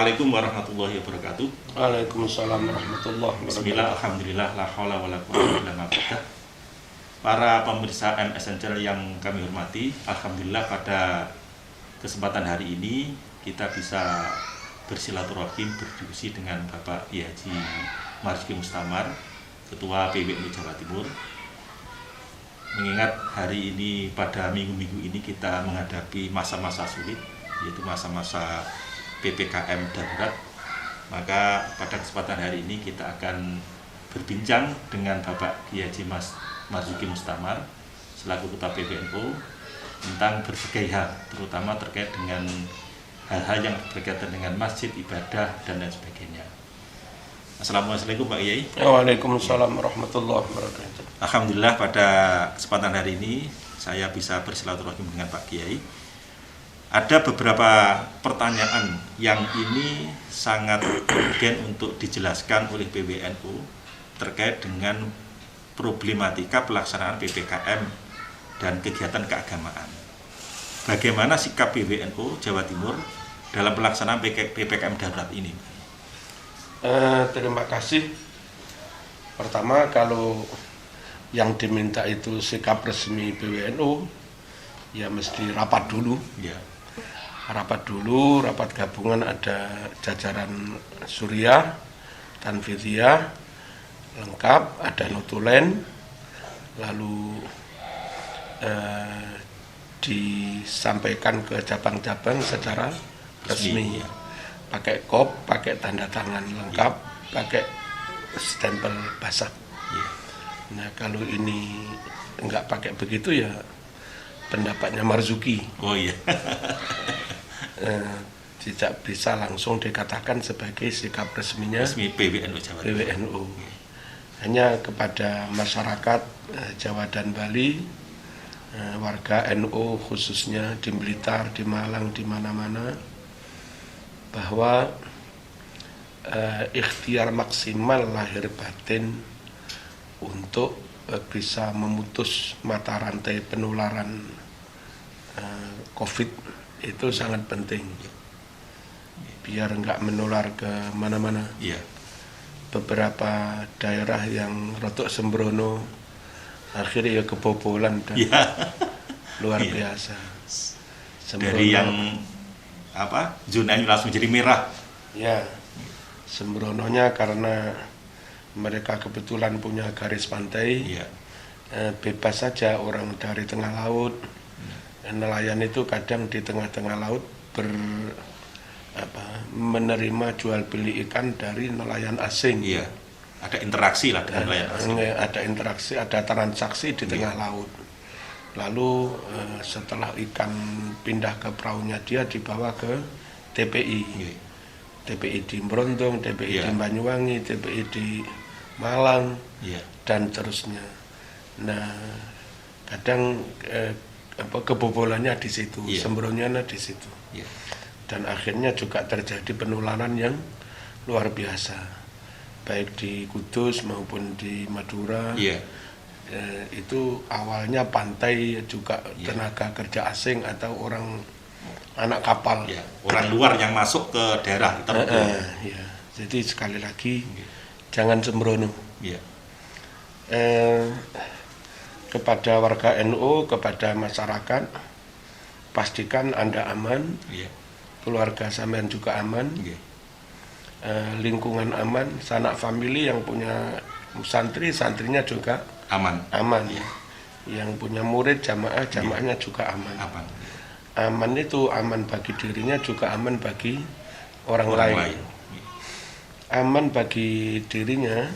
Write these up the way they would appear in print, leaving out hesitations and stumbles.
Assalamualaikum warahmatullahi wabarakatuh. Waalaikumsalam warahmatullahi wabarakatuh. Bismillah, alhamdulillah, la haula wala quwwata illa billah. Para pemirsa M Essential yang kami hormati, alhamdulillah pada kesempatan hari ini kita bisa bersilaturahim, berdiskusi dengan Bapak Kiai Haji Marzuki Mustamar, Ketua PBNU Jawa Timur. Mengingat hari ini, pada minggu-minggu ini kita menghadapi masa-masa sulit, yaitu masa-masa PPKM darurat, maka pada kesempatan hari ini kita akan berbincang dengan Bapak Kiai Haji Marzuki Mustamar selaku Ketua PBNU tentang berbagai hal, terutama terkait dengan hal-hal yang berkaitan dengan masjid, ibadah, dan lain sebagainya. Assalamualaikum Pak Kiai. Waalaikumsalam warahmatullahi wabarakatuh. Alhamdulillah pada kesempatan hari ini saya bisa bersilaturahim dengan Pak Kiai. Ada beberapa pertanyaan yang ini sangat urgen untuk dijelaskan oleh PBNU terkait dengan problematika pelaksanaan PPKM dan kegiatan keagamaan. Bagaimana sikap PBNU Jawa Timur dalam pelaksanaan PPKM darurat ini? Terima kasih. Pertama, kalau yang diminta itu sikap resmi PBNU, ya mesti rapat dulu. Ya. Rapat dulu, rapat gabungan, ada jajaran Suriah, Tanfidiyah, lengkap, ada Notulen, lalu disampaikan ke cabang-cabang secara resmi, ya. Pakai kop, pakai tanda tangan lengkap, pakai stempel basah. Ya. Nah, kalau ini enggak pakai begitu, ya pendapatnya Marzuki. Oh iya. Tidak bisa langsung dikatakan sebagai sikap resminya Resmi PBNU Jawa Timur. PBNU. Hanya kepada masyarakat Jawa dan Bali, warga NU khususnya di Blitar, di Malang, di mana-mana, bahwa ikhtiar maksimal lahir batin untuk bisa memutus mata rantai penularan COVID itu sangat penting, biar nggak menular ke mana-mana. Iya. Beberapa daerah yang rotok sembrono akhirnya ya kebobolan dan luar biasa. Sembrono, dari yang zonanya langsung jadi merah. Ya, sembrononya karena mereka kebetulan punya garis pantai. Iya. Bebas saja orang dari tengah laut. Nelayan itu kadang di tengah-tengah laut menerima jual beli ikan dari nelayan asing. Iya. Ada interaksi lah dengan nelayan asing. Ada interaksi, ada transaksi di tengah laut. Lalu setelah ikan pindah ke perahunya, dia dibawa ke TPI. TPI di Brondong, TPI di Banyuwangi, TPI di Malang, dan terusnya. Nah, kadang kebobolannya di situ, sembrononya di situ. Dan akhirnya juga terjadi penularan yang luar biasa, baik di Kudus maupun di Madura. Itu awalnya pantai juga tenaga kerja asing atau orang anak kapal, orang luar yang masuk ke daerah tertentu. Jadi sekali lagi jangan sembrono. Kepada warga NU, kepada masyarakat, pastikan Anda aman, keluarga sampean juga aman, lingkungan aman, sanak famili yang punya santri, santrinya juga aman. Yang punya murid, jamaahnya juga aman. Aman itu aman bagi dirinya, juga aman bagi orang lain. Aman bagi dirinya,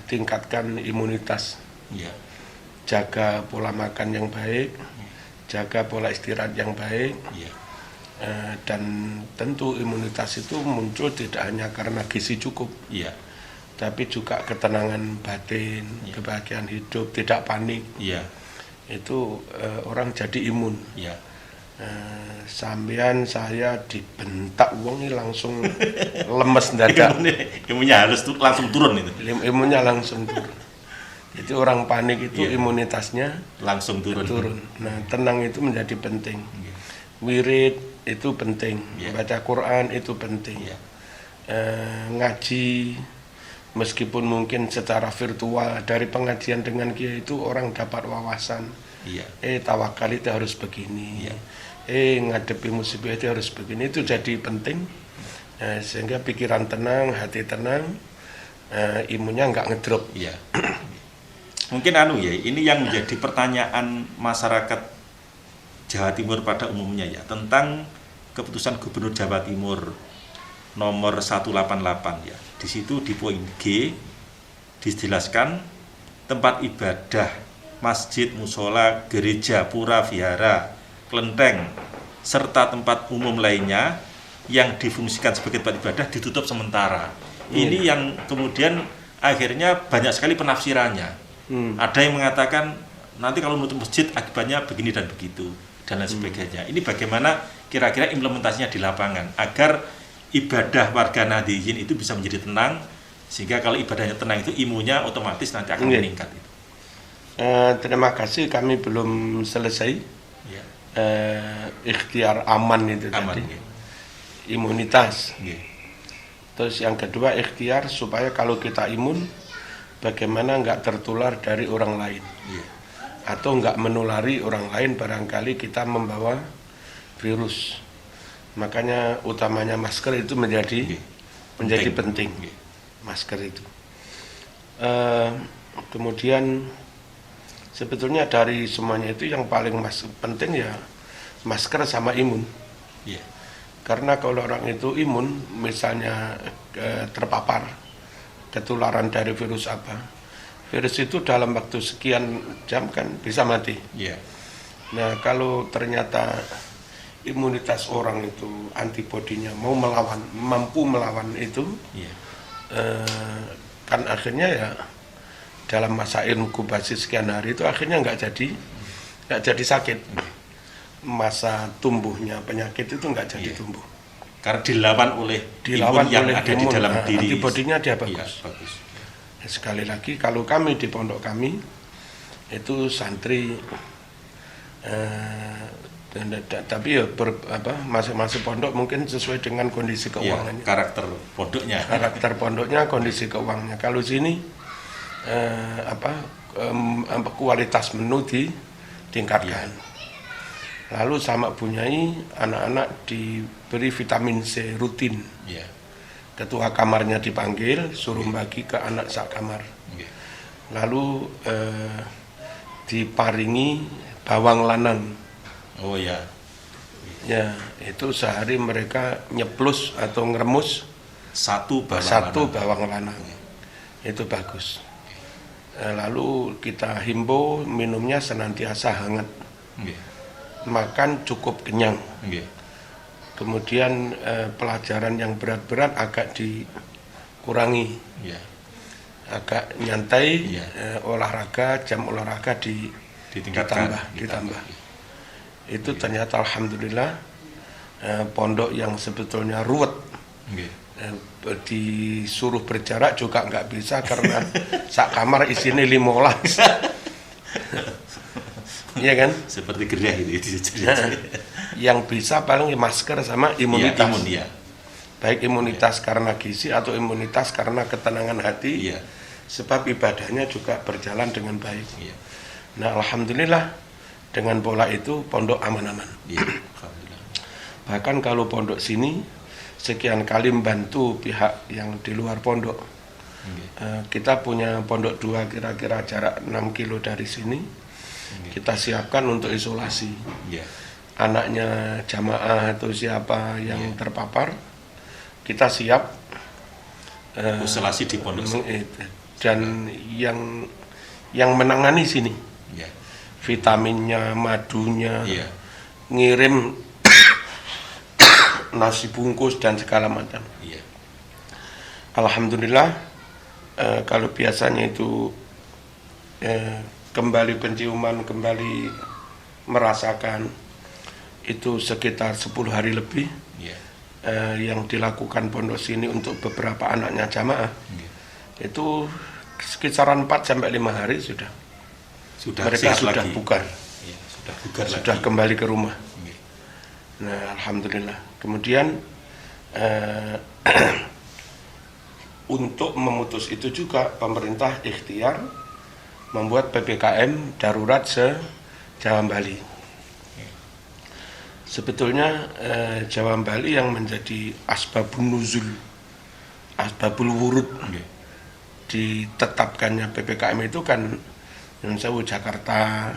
tingkatkan imunitas. Jaga pola makan yang baik, jaga pola istirahat yang baik, dan tentu imunitas itu muncul tidak hanya karena gizi cukup, tapi juga ketenangan batin, kebahagiaan hidup, tidak panik. Itu orang jadi imun. Sampean saya dibentak wong ini langsung lemes dadak. Imunnya harus langsung turun itu. Imunnya langsung turun. Jadi orang panik itu imunitasnya langsung turun. Nah, tenang itu menjadi penting. Wirid, itu penting, baca Quran itu penting, ngaji meskipun mungkin secara virtual dari pengajian dengan kiai itu orang dapat wawasan. Tawakal itu harus begini, ngadepi musibah itu harus begini, itu jadi penting, sehingga pikiran tenang, hati tenang, imunnya nggak ngedrop. Mungkin ini yang menjadi pertanyaan masyarakat Jawa Timur pada umumnya ya, tentang keputusan Gubernur Jawa Timur nomor 188 ya. Di situ di poin G dijelaskan tempat ibadah, masjid, musola, gereja, pura, vihara, kelenteng, serta tempat umum lainnya yang difungsikan sebagai tempat ibadah ditutup sementara. Ini yang kemudian akhirnya banyak sekali penafsirannya. Ada yang mengatakan nanti kalau menutup masjid akibatnya begini dan begitu dan lain sebagainya. Ini bagaimana kira-kira implementasinya di lapangan agar ibadah warga Nahdliyin itu bisa menjadi tenang, sehingga kalau ibadahnya tenang itu imunnya otomatis nanti akan meningkat. Terima kasih, kami belum selesai. Ikhtiar aman itu tadi. Imunitas. Terus yang kedua ikhtiar supaya kalau kita imun, bagaimana nggak tertular dari orang lain, atau nggak menulari orang lain, barangkali kita membawa virus. Makanya utamanya masker itu menjadi penting. Masker itu. Kemudian sebetulnya dari semuanya itu yang paling penting ya masker sama imun. Karena kalau orang itu imun, misalnya terpapar ketularan dari virus apa, virus itu dalam waktu sekian jam kan bisa mati. Nah kalau ternyata imunitas orang itu antibodinya mampu melawan itu, kan akhirnya ya dalam masa inkubasi sekian hari itu akhirnya nggak jadi sakit. Masa tumbuhnya penyakit itu nggak jadi tumbuh. Karena dilawan oleh imun yang ada di dalam diri. Antibodinya dia bagus. Sekali lagi kalau kami di pondok kami itu santri, tapi ya masing-masing pondok mungkin sesuai dengan kondisi keuangannya. Karakter pondoknya, kondisi keuangannya. Kalau sini kualitas menu ditingkatkan. Lalu sama bunyai anak-anak diberi vitamin C rutin. Ketua kamarnya dipanggil, suruh bagi ke anak sak kamar. Lalu diparingi bawang lanang. Ya, itu sehari mereka nyeplus atau ngeremus satu bawang lanang. Itu bagus. Lalu kita himbau minumnya senantiasa hangat. Makan cukup kenyang. Kemudian pelajaran yang berat-berat agak dikurangi, agak nyantai, olahraga, jam olahraga ditambah. Itu ternyata alhamdulillah pondok yang sebetulnya ruwet, disuruh berjarak juga nggak bisa karena sak kamar isinya 15. Iya kan? Seperti gerah itu. Yang bisa paling masker sama imunitas. Baik imunitas karena gizi atau imunitas karena ketenangan hati. Sebab ibadahnya juga berjalan dengan baik. Nah, alhamdulillah dengan pola itu pondok aman-aman. Bahkan kalau pondok sini sekian kali membantu pihak yang di luar pondok. Kita punya pondok 2 kira-kira jarak 6 kilo dari sini. Kita siapkan untuk isolasi. Anaknya jamaah atau siapa yang terpapar, kita siap isolasi di pondok. Dan yang menangani sini, vitaminnya, madunya, ngirim nasi bungkus dan segala macam. Alhamdulillah, kalau biasanya itu kembali penciuman, kembali merasakan itu sekitar 10 hari lebih. Yang dilakukan pondok sini untuk beberapa anaknya jamaah itu kisaran 4-5 hari mereka sudah bugar, sudah kembali ke rumah. Nah, alhamdulillah. Kemudian untuk memutus itu juga pemerintah ikhtiar membuat PPKM darurat se-Jawa Bali. Sebetulnya Jawa Bali yang menjadi asbabun nuzul, asbabul wurud ditetapkannya PPKM itu kan Jakarta,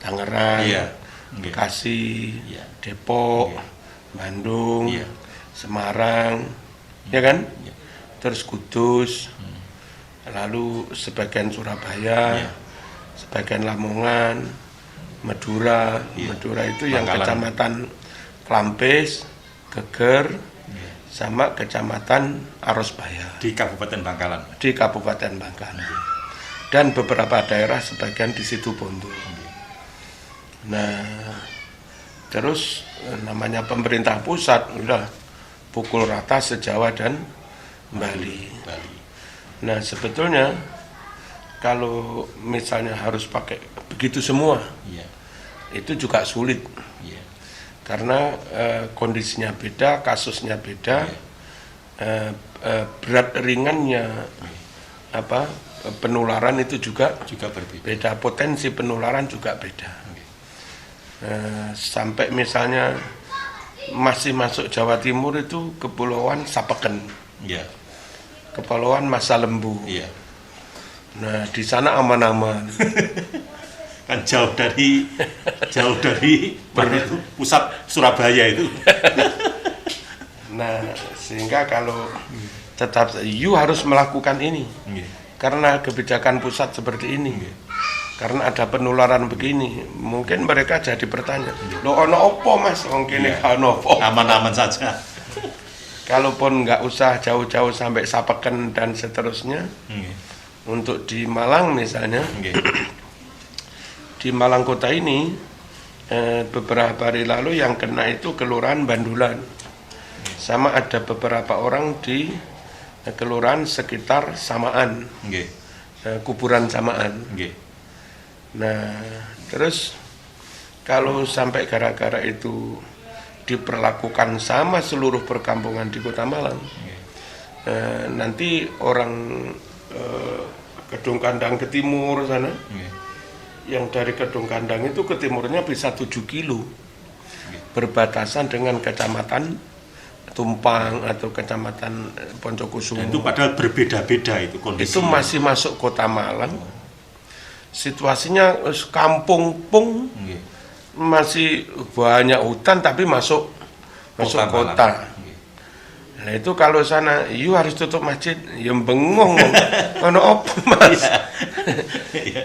Tangerang, Bekasi, Depok, Bandung, Semarang, ya kan? Terus Kudus, lalu sebagian Surabaya, sebagian Lamongan, Madura. Madura itu yang Bangkalan. kecamatan Klampis, Geger, sama kecamatan Arosbaya Di Kabupaten Bangkalan. di Kabupaten Bangkalan. Dan beberapa daerah sebagian di Situbondo. Nah, terus namanya pemerintah pusat udah pukul rata se-Jawa dan Bali. Nah, sebetulnya kalau misalnya harus pakai begitu semua, itu juga sulit. Karena kondisinya beda, kasusnya beda, berat ringannya penularan itu juga berbeda. beda, potensi penularan juga beda. Sampai misalnya masih masuk Jawa Timur itu Kepulauan Sapeken, Kepulauan Masa Lembu. Nah, di sana aman-aman. Kan jauh dari mana itu, pusat Surabaya itu. Nah, sehingga kalau tetap you harus melakukan ini. Karena kebijakan pusat seperti ini. Karena ada penularan begini, mungkin mereka jadi bertanya, "Loh ono opo Mas? Wong kene ono opo?" Aman-aman saja. Kalaupun nggak usah jauh-jauh sampai Sapeken dan seterusnya, untuk di Malang misalnya, di Malang kota ini beberapa hari lalu yang kena itu kelurahan Bandulan, sama ada beberapa orang di kelurahan sekitar Samaan, kuburan Samaan. Nah, terus kalau sampai gara-gara itu diperlakukan sama seluruh perkampungan di Kota Malang, nanti orang Kedung Kandang ke timur sana, yang dari Kedung Kandang itu ke timurnya bisa 7 kilo, berbatasan dengan kecamatan Tumpang atau kecamatan Poncokusumo. Itu padahal berbeda-beda itu kondisinya. Itu masih masuk Kota Malang. Situasinya kampung pung, masih banyak hutan tapi masuk kota. Nah itu kalau sana, you harus tutup masjid, yang bengong, ono opo Mas?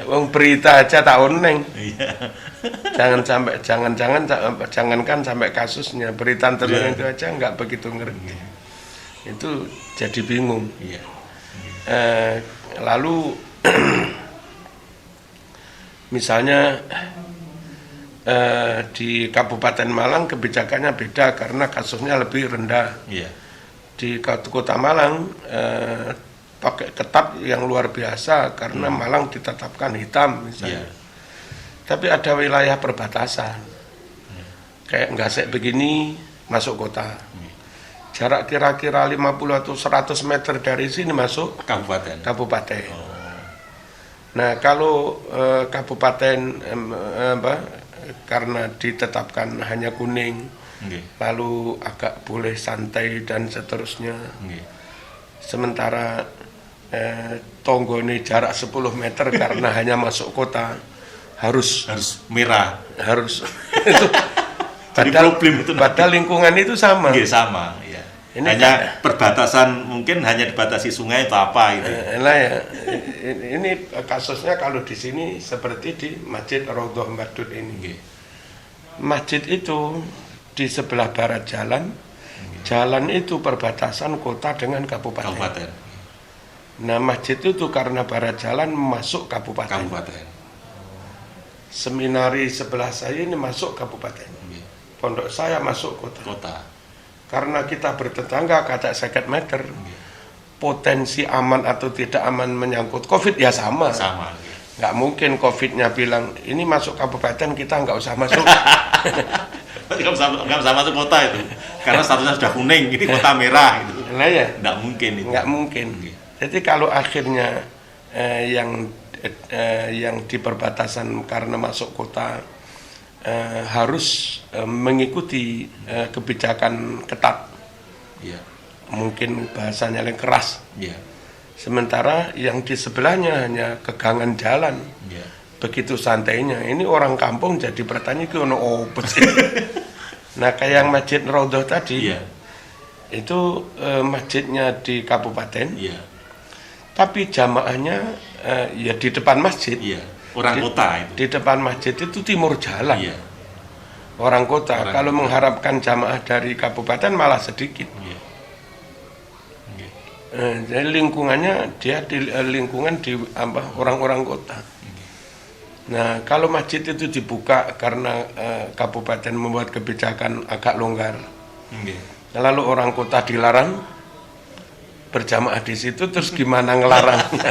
Wong berita aja tak oneng. Jangankan sampai kasusnya, berita tentang itu aja nggak begitu ngerti. Itu jadi bingung. Lalu misalnya di Kabupaten Malang kebijakannya beda karena kasusnya lebih rendah. Di Kota Malang pakai ketat yang luar biasa karena Malang ditetapkan hitam misalnya. Tapi ada wilayah perbatasan kayak Ngasek begini masuk kota, jarak kira-kira 50 atau 100 meter dari sini masuk kabupaten. Nah kalau kabupaten karena ditetapkan hanya kuning, lalu agak boleh santai dan seterusnya. Sementara Tonggone jarak 10 meter karena hanya masuk kota harus merah. Harus itu padahal lingkungan itu sama. Sama, ya. Ini hanya perbatasan, mungkin hanya dibatasi sungai atau apa gitu. Nah ya, ini kasusnya kalau di sini seperti di Masjid Raudhah Mbadut ini. Masjid itu di sebelah barat jalan itu perbatasan kota dengan kabupaten. Nah masjid itu karena barat jalan masuk kabupaten. Seminari sebelah saya ini masuk kabupaten. Pondok saya masuk kota. Karena kita bertetangga kaca 50 meter, potensi aman atau tidak aman menyangkut COVID ya sama. Nggak mungkin COVID-nya bilang ini masuk kabupaten kita nggak usah masuk. nggak bisa masuk kota itu, karena statusnya sudah kuning, ini kota merah gitu. Nah ya, Nggak mungkin itu. nggak mungkin. Jadi kalau akhirnya yang di perbatasan karena masuk kota harus mengikuti kebijakan ketat, Iya. mungkin bahasanya yang keras. Iya. Sementara yang di sebelahnya hanya kegangan jalan, Iya. begitu santainya. Ini orang kampung jadi bertanya ke ono opo sih. Nah kayak Masjid Raudhah tadi, Iya. itu masjidnya di kabupaten, Iya. tapi jamaahnya ya di depan masjid. Iya. Orang kota itu. Di depan masjid itu timur jalan. Iya. Orang kota. Orang Kalau kota. mengharapkan jamaah dari kabupaten malah sedikit. Iya. Iya. Jadi lingkungannya dia di lingkungan di orang-orang kota. Nah, kalau masjid itu dibuka karena kabupaten membuat kebijakan agak longgar, Iya. lalu orang kota dilarang berjamaah di situ, terus gimana ngelarangnya?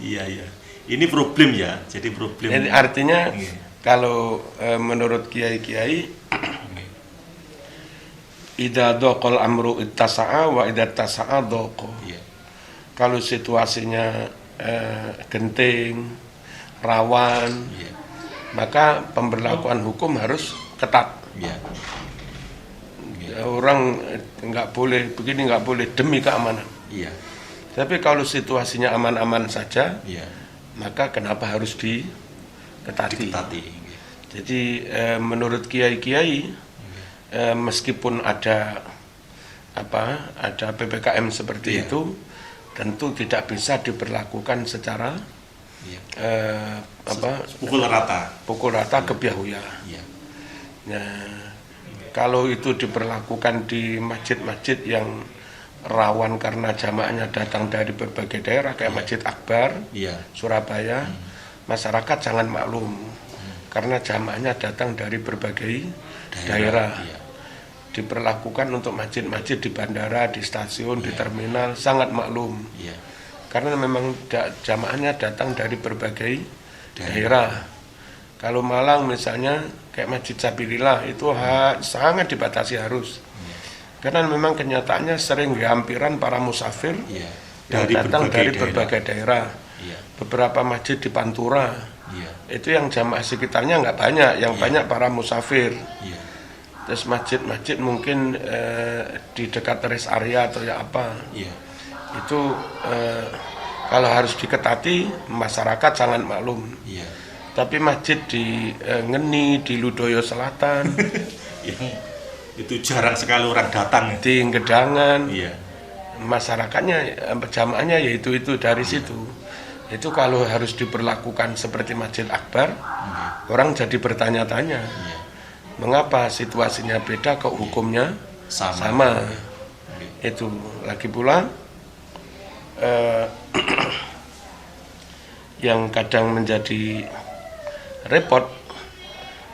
Iya, iya. Ini problem ya. Jadi problem. Jadi artinya Iya. kalau menurut kiai-kiai, Iya. idza dhaqal amru ittasa'a wa idza tasa'a dhaqa. Iya. Kalau situasinya genting, rawan, Iya. maka pemberlakuan hukum harus ketat. Iya. Orang nggak boleh begini, nggak boleh demi keamanan. Iya. Tapi kalau situasinya aman-aman saja, Iya. maka kenapa harus diketati? Diketati. Jadi menurut kiai-kiai, meskipun ada PPKM seperti Iya. itu, tentu tidak bisa diberlakukan secara Iya. pukul Pukul rata. kebiahuya. Iya. Nah, kalau itu diberlakukan di masjid-masjid yang rawan karena jamaahnya datang dari berbagai daerah kayak Iya. Masjid Akbar, Iya. Surabaya, masyarakat sangat maklum karena jamaahnya datang dari berbagai daerah. Iya. Diperlakukan untuk masjid-masjid di bandara, di stasiun, di terminal sangat maklum Iya. karena memang jamaahnya datang dari berbagai daerah. Kalau Malang misalnya kayak Masjid Sabilillah itu sangat dibatasi harus. Karena memang kenyataannya sering hampiran para musafir Iya. yang datang dari berbagai daerah. Iya. Beberapa masjid di Pantura, Iya. itu yang jamaah sekitarnya nggak banyak, yang banyak para musafir. Iya. Terus masjid-masjid mungkin di dekat rest area atau ya apa, Iya. itu kalau harus diketati masyarakat sangat maklum. Iya. Tapi masjid di Ngeni, di Ludoyo Selatan, Itu jarang sekali orang datang. di Gedangan, Iya. masyarakatnya jamaahnya yaitu dari situ. Itu kalau harus diberlakukan seperti Masjid Akbar, orang jadi bertanya-tanya, Iya. mengapa situasinya beda kok hukumnya sama? Itu lagi pula yang kadang menjadi repot,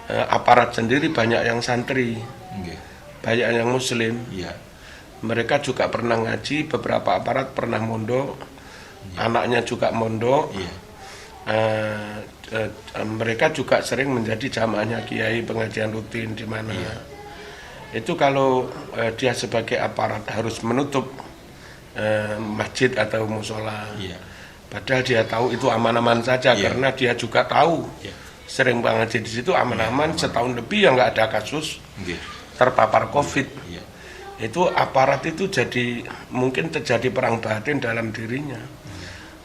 aparat sendiri banyak yang santri, Iya. banyak yang muslim. Iya. Mereka juga pernah ngaji, beberapa aparat pernah mondok, anaknya juga mondok. Iya. Mereka juga sering menjadi jamaahnya kiai pengajian rutin di mana. Itu kalau dia sebagai aparat harus menutup masjid atau musola. Iya. Padahal dia tahu itu aman-aman saja karena dia juga tahu Iya. sering mengaji di situ aman-aman, setahun lebih yang nggak ada kasus Iya. terpapar COVID. Iya. Itu aparat itu jadi mungkin terjadi perang batin dalam dirinya.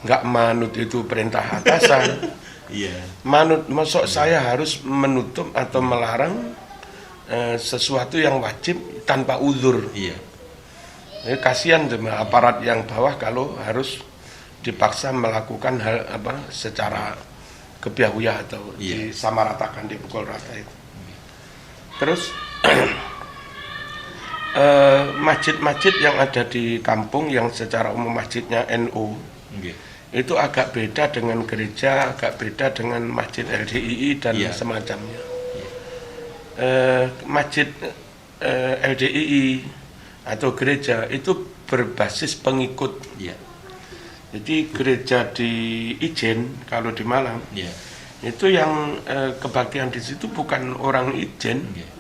Nggak manut itu perintah atasan. Iya. Manut, masuk saya harus menutup atau melarang sesuatu yang wajib tanpa uzur. Iya. Ini kasihan sama aparat yang bawah kalau harus dipaksa melakukan hal secara kebiahuya atau disamaratakan, dipukul rata itu. Terus masjid-masjid yang ada di kampung yang secara umum masjidnya NU itu agak beda dengan gereja, agak beda dengan masjid LDII dan semacamnya. Masjid LDII atau gereja itu berbasis pengikut. Jadi gereja di Ijen kalau di Malang Itu yang kebaktian di situ bukan orang Ijen. Nggih.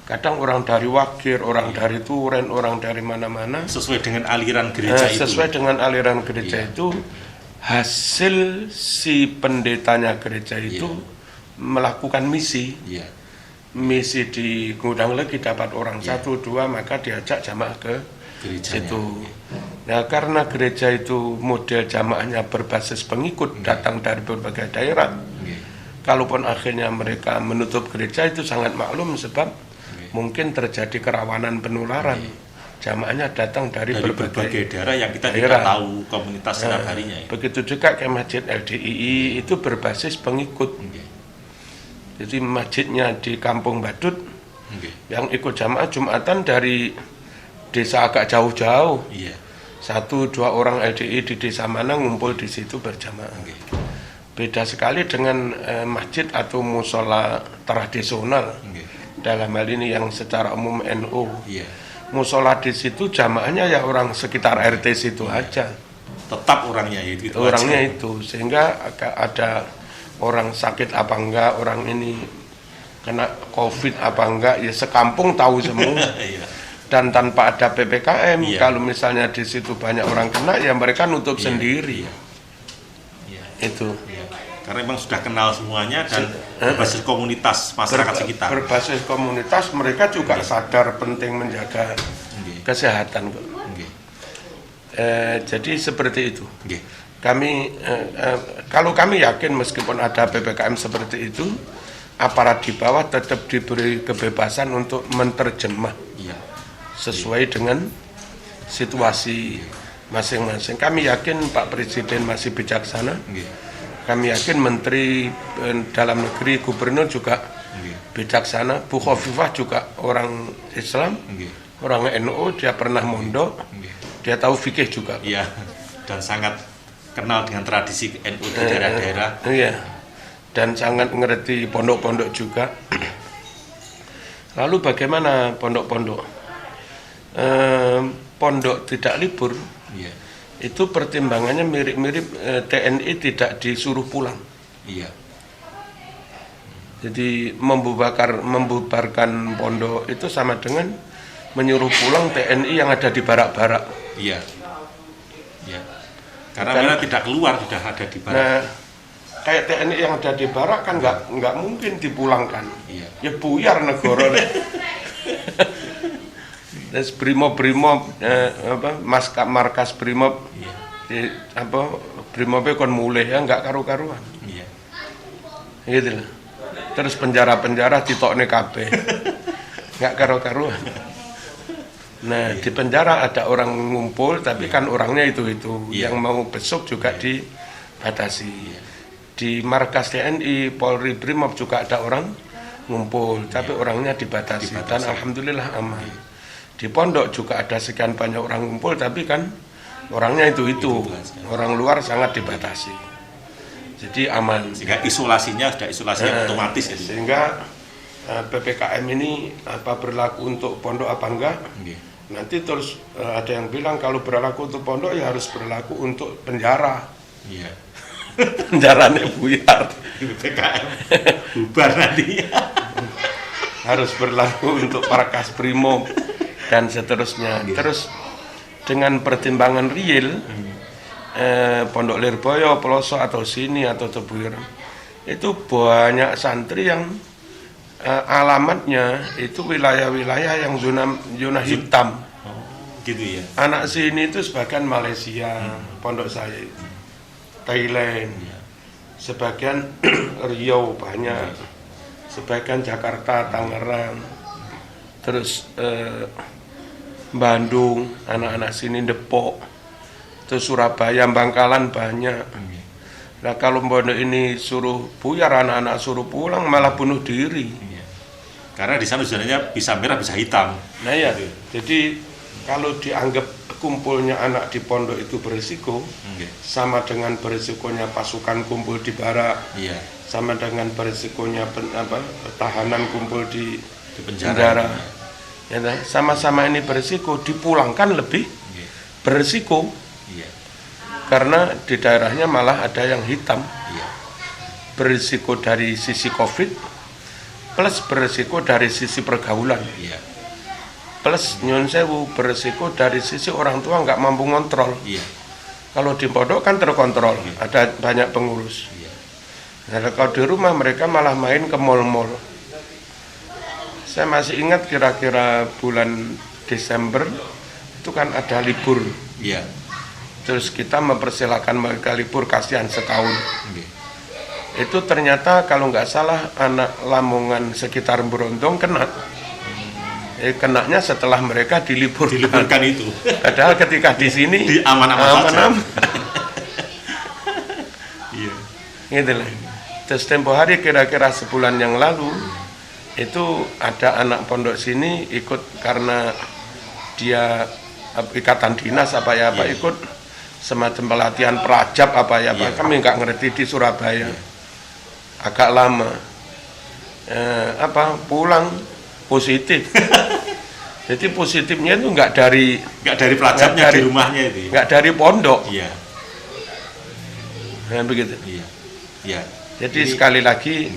Kadang orang dari Wagir, orang dari Turen, orang dari mana-mana. Sesuai dengan aliran gereja itu. Sesuai dengan aliran gereja itu, hasil si pendetanya gereja itu melakukan misi. Iya. Misi di Gudang Legi dapat orang 1, 2, maka diajak jamaah ke Gerejanya. situ. Nah, karena gereja itu model jamaahnya berbasis pengikut datang dari berbagai daerah. Kalaupun akhirnya mereka menutup gereja itu sangat maklum sebab mungkin terjadi kerawanan penularan. Jamaahnya datang dari berbagai daerah yang kita daerah. tidak tahu komunitas setiap harinya. Ya. Begitu juga kayak masjid LDII itu berbasis pengikut. Jadi masjidnya di Kampung Badut yang ikut jamaah Jumatan dari desa agak jauh-jauh. Iya. 1, 2 orang LDI di desa mana ngumpul di situ berjamaah. Beda sekali dengan masjid atau musola tradisional. Dalam hal ini yang secara umum NU. Iya. Musola di situ jamaahnya ya orang sekitar RT situ aja. Tetap orangnya itu. Orangnya aja. itu, sehingga ada orang sakit apa enggak, orang ini kena COVID apa enggak, ya sekampung tahu semua. Iya. Dan tanpa ada PPKM, Iya. kalau misalnya di situ banyak orang kena, ya mereka nutup sendiri. Iya. Itu. Iya. Karena memang sudah kenal semuanya dan berbasis komunitas masyarakat sekitar. Berbasis komunitas, mereka juga sadar penting menjaga kesehatan. Jadi seperti itu. Kami kalau kami yakin meskipun ada PPKM seperti itu, aparat di bawah tetap diberi kebebasan untuk menerjemah sesuai dengan situasi masing-masing. Kami yakin Pak Presiden masih bijaksana. Kami yakin Menteri Dalam Negeri, Gubernur juga bijaksana. Bu Khofifah juga orang Islam, orang NU, dia pernah mondok, dia tahu fikih juga. Iya, dan sangat kenal dengan tradisi NU di daerah-daerah. Iya, dan sangat mengerti pondok-pondok juga. Lalu bagaimana pondok-pondok? Pondok tidak libur. Itu pertimbangannya mirip-mirip TNI tidak disuruh pulang. Iya. Jadi membubarkan pondok itu sama dengan menyuruh pulang TNI yang ada di barak-barak. Iya. Iya. Karena mereka tidak keluar, sudah ada di barak. Nah, kayak TNI yang ada di barak kan nggak mungkin dipulangkan. Iya. Ya buyar negara. Terus brimob markas brimob brimobnya kon mulai ya nggak karu-karuan. Iya. Gitu loh. Terus penjara ditokne kabeh. Nggak karu-karuan. Nah, di penjara ada orang ngumpul tapi kan orangnya itu yang mau besok juga dibatasi. Di markas TNI, Polri, Brimob juga ada orang ngumpul tapi orangnya dibatasi. Dan alhamdulillah aman. Di pondok juga ada sekian banyak orang ngumpul tapi kan orangnya itu orang luar sangat dibatasi, jadi aman. Sehingga isolasinya sudah isolasi otomatis. Sehingga PPKM ini apa berlaku untuk pondok apa enggak? Nanti terus ada yang bilang kalau berlaku untuk pondok ya harus berlaku untuk penjara. Iya. Penjaranya buyar. PPKM bubar nanti. Harus berlaku untuk markas Brimob dan seterusnya. Terus dengan pertimbangan real, Pondok Lirboyo, Pelosok atau sini atau Tebuireng itu banyak santri yang alamatnya itu wilayah-wilayah yang zona hitam. Gitu ya. Anak sini itu sebagian Malaysia, pondok saya Thailand, sebagian Riau banyak, sebagian Jakarta, Tangerang, terus Bandung, anak-anak sini Depok, terus Surabaya, Bangkalan banyak. Nah kalau pondok ini suruh buyar, anak-anak suruh pulang malah bunuh diri. Karena di sana zonanya bisa merah bisa hitam. Nah ya, jadi kalau dianggap kumpulnya anak di pondok itu berisiko, sama dengan berisikonya pasukan kumpul di barak, sama dengan berisikonya tahanan kumpul di penjara. Ya, sama-sama ini berisiko, dipulangkan lebih berisiko. Karena di daerahnya malah ada yang hitam. berisiko dari sisi COVID plus berisiko dari sisi pergaulan. Iya. Plus nyun sewu berisiko dari sisi orang tua nggak mampu ngontrol. Iya. Kalau di pondok kan terkontrol, ada banyak pengurus. Iya. Nah, kalau di rumah mereka malah main ke mall-mall. Saya masih ingat kira-kira bulan Desember itu kan ada libur. Iya. Terus kita mempersilahkan mereka libur kasihan setahun. Oke. Itu ternyata kalau nggak salah anak Lamongan sekitar Brondong kena. Kenanya setelah mereka diliburkan itu. Padahal ketika di sini Di aman-aman saja. Iya. Gitu lah. Terus tempo hari kira-kira sebulan yang lalu itu ada anak pondok sini ikut karena dia ikatan dinas apa ya apa ikut semacam pelatihan perajab apa ya apa kami nggak ngerti di Surabaya agak lama pulang positif. Jadi positifnya itu nggak dari perajabnya di rumahnya itu. Nggak dari pondok. Iya. Nah, begitu. Iya. Iya. Jadi sekali lagi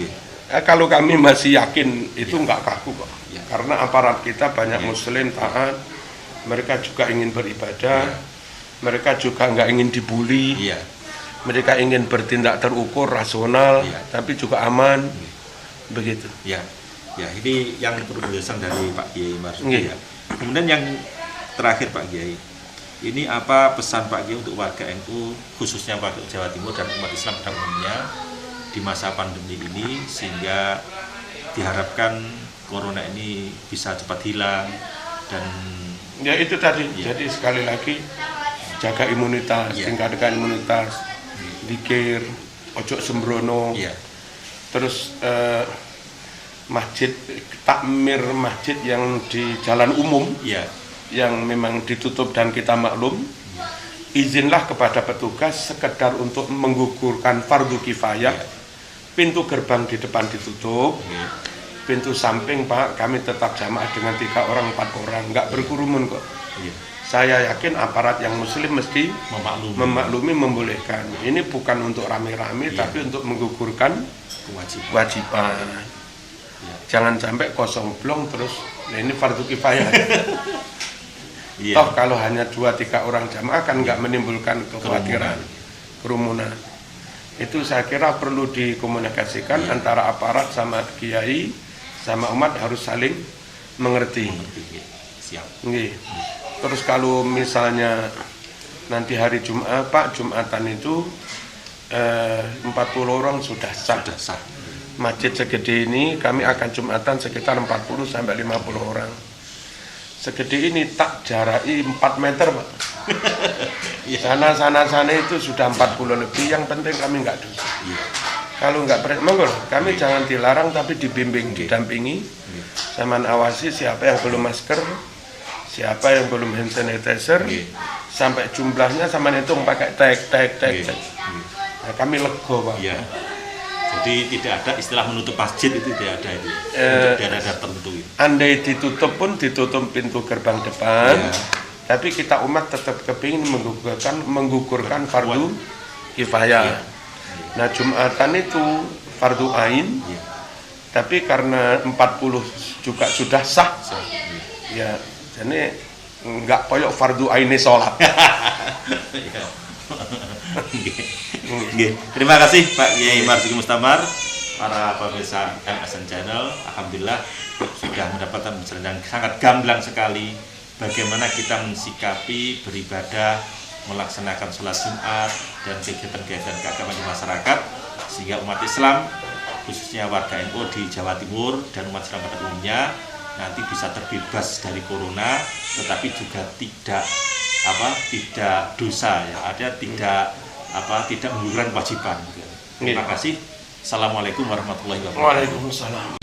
kalau kami masih yakin itu nggak kaku kok. Ya. Karena aparat kita banyak muslim taat, mereka juga ingin beribadah, mereka juga nggak ingin dibully, mereka ingin bertindak terukur, rasional, tapi juga aman, begitu. Ya, ya ini yang penjelasan dari Pak Kiai Marzuki ya. Kemudian yang terakhir Pak Kiai, ini apa pesan Pak Kiai untuk warga NU khususnya warga Jawa Timur dan umat Islam pada umumnya di masa pandemi ini sehingga diharapkan corona ini bisa cepat hilang dan ya itu tadi. Jadi sekali lagi jaga imunitas, tingkatkan imunitas, zikir, ojo sembrono. Terus masjid takmir masjid yang di jalan umum yang memang ditutup dan kita maklum, izinlah kepada petugas sekedar untuk menggugurkan fardu kifayah. Pintu gerbang di depan ditutup, pintu samping Pak kami tetap jamaah dengan 3 orang 4 orang, nggak berkerumun kok. Saya yakin aparat yang muslim mesti memaklumi membolehkan. Ini bukan untuk rame-rame tapi untuk menggugurkan kewajiban. Jangan sampai kosong blong terus ini fardu kifayah. Toh kalau hanya 2-3 orang jamaah kan nggak menimbulkan kekhawatiran, kerumunan. Itu saya kira perlu dikomunikasikan antara aparat sama kiai sama umat harus saling mengerti. Siap. Terus kalau misalnya nanti hari Jumat Pak Jumatan itu 40 orang sudah sah. Masjid segede ini kami akan Jumatan sekitar 40 sampai 50 orang. Segede ini tak jarai 4 meter Pak. Sana itu sudah 40 lebih, yang penting kami nggak dosa. Kalau nggak monggo kami jangan dilarang tapi dibimbing, didampingi, sama awasi siapa yang belum masker, siapa yang belum hand sanitizer, sampai jumlahnya sama hitung pakai tag. Nah, kami lego Pak. Jadi tidak ada istilah menutup masjid itu tidak ada itu untuk daerah tertentu. Andai ditutup pun ditutup pintu gerbang depan, tapi kita umat tetap kepingin menggugurkan fardu kifayah. Nah Jumatan itu fardu ain, tapi karena 40 juga sudah sah, ya jadi nggak koyok fardu ain sholat. Terima kasih Pak Kiai Marzuki Mustamar, para pemirsa MSN Channel. Alhamdulillah sudah mendapatkan pembelajaran yang sangat gamblang sekali bagaimana kita mensikapi beribadah, melaksanakan sholat Jumat dan kegiatan-kegiatan keagamaan di masyarakat sehingga umat Islam khususnya warga NU di Jawa Timur dan umat Islam pada umumnya nanti bisa terbebas dari corona, tetapi juga tidak dosa ya, tidak menggugurkan kewajiban. Terima kasih. Assalamualaikum warahmatullahi wabarakatuh. Waalaikumsalam.